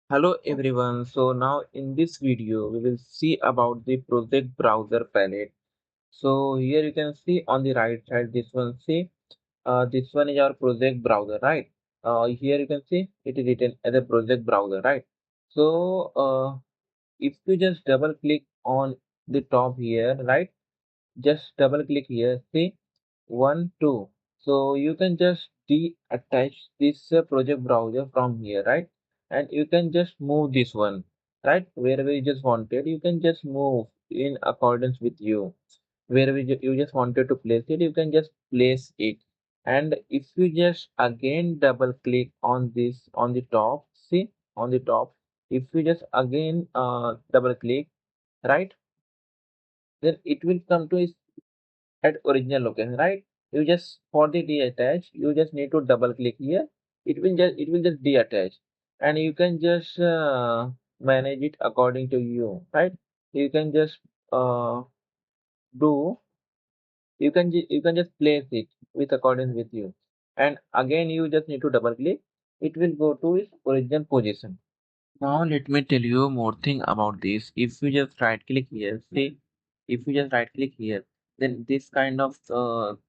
Hello everyone. So now in this video we will see about the project browser palette. So here you can see on the right side this one, see this one is our project browser, right? Here you can see it is written as a project browser, right? So if you just double click on the top here, right? Just double click here, see one two, so you can just de-attach this project browser from here, right? And you can just move this one, right, wherever you just wanted. You can just move in accordance with you, wherever you just wanted to place it, you can just place it. And if you just again double click on this on the top, see on the top, if you just again double click, right, then it will come to at original location, right? You just for the deattach, you just need to double click here. It will just deattach, and you can just manage it according to you, right? You can just uh, do you can just place it with accordance with you, and again you just need to double click. It will go to its original position. Now let me tell you more thing about this. If you just right click here, see, if you just right click here, then this kind of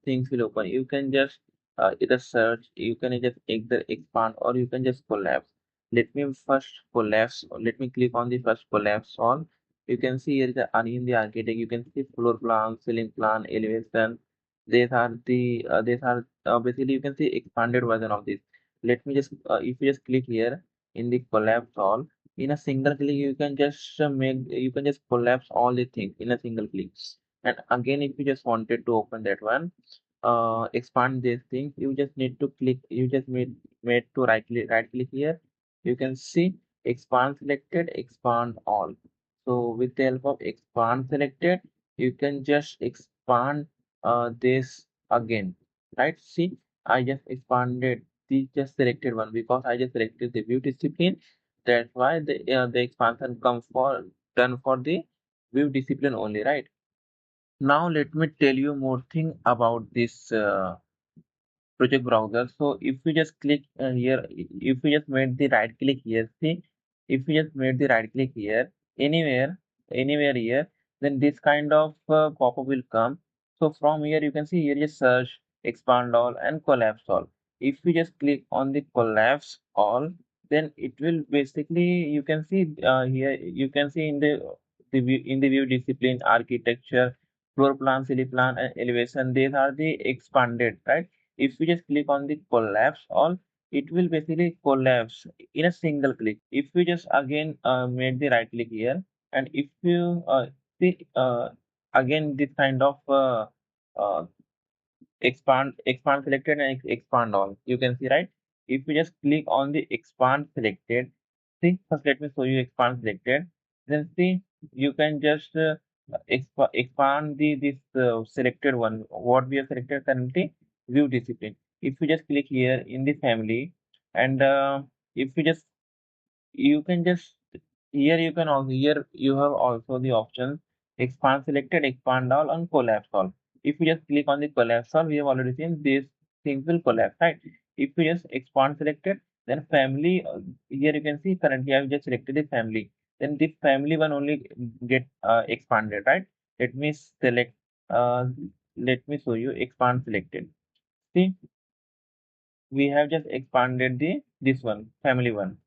things will open. You can just either search, you can just either expand, or you can just collapse. Let me first collapse. Let me click on the first collapse all. You can see here the in the architect. You can see floor plan, ceiling plan, elevation. These are basically you can see expanded version of this. Let me just if you just click here in the collapse all, in a single click you can just you can just collapse all the things in a single click. And again if you just wanted to open that one, expand this thing, you just need to click, you just made to right click here. You can see expand selected, expand all. So with the help of expand selected, you can just expand this again, right? See, I just expanded the just selected one because I just selected the view discipline. That's why the expansion come for done for the view discipline only, right? Now let me tell you more thing about this project browser. So if you just click here, if you just made the right click here, see, if you just made the right click here, anywhere here, then this kind of pop-up will come. So from here you can see here just search, expand all, and collapse all. If you just click on the collapse all, then it will basically you can see here you can see in the view in the view discipline, architecture, floor plan, ceiling plan, and elevation. These are the expanded, right? If you just click on the collapse all, it will basically collapse in a single click. If you just again made the right click here, and if you see again this kind of uh, expand selected and expand all, you can see, right? If you just click on the expand selected, see, first let me show you expand selected, then see, you can just expand the this selected one what we have selected currently, view discipline. If you just click here in the family, and if you just you can just here you can also here you have also the options expand selected, expand all, and collapse all. If you just click on the collapse all, we have already seen these things will collapse, right? If you just expand selected, then family, here you can see currently I have just selected the family, then the family one only get expanded, right? Let me select uh, let me show you expand selected. See, we have just expanded the this one family one,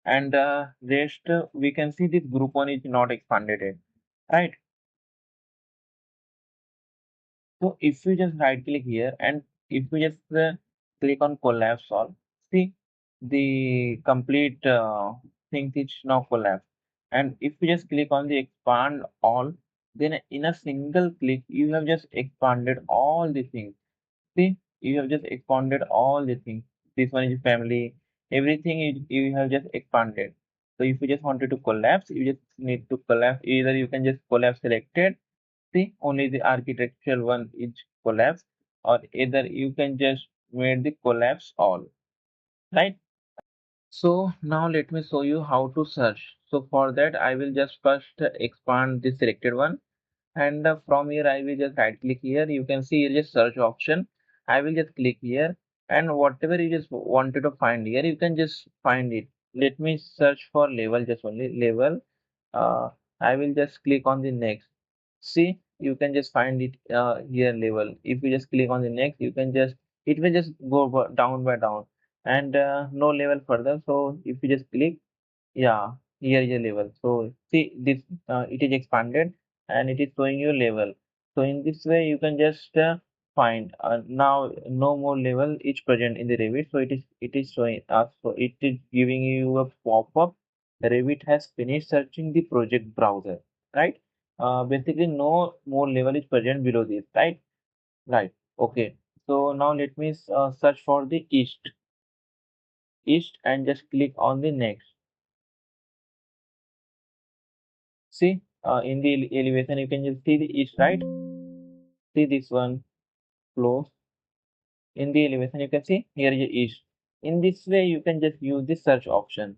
and rest we can see this group one is not expanded yet, right? So if you just right click here, and if you just click on collapse all, see, the complete thing is now collapsed. And if you just click on the expand all, then in a single click you have just expanded all the things. See, you have just expanded all the things. This one is family, everything you have just expanded. So if you just wanted to collapse, you just need to collapse. Either you can just collapse selected, see, only the architectural one is collapse, or either you can just made the collapse all, right? So now let me show you how to search. So for that, I will just first expand the selected one, and from here I will just right click here. You can see here just search option. I will just click here, and whatever you just wanted to find here, you can just find it. let me search for level, just only level. uh, I will just click on the next. See, you can just find it here level. If you just click on the next, you can just, it will just go down by down, and no level further. So if you just click, yeah, here is a level. So see this, it is expanded and it is showing you level. So in this way you can just find now no more level is present in the Revit. So it is showing us. So it is giving you a pop-up. Revit has finished searching the project browser, right? Basically no more level is present below this, right? Right. Okay. So now let me search for the east and just click on the next. See, in the elevation, you can just see the east, right? See this one close. In the elevation, you can see here is east. In this way, you can just use the search option.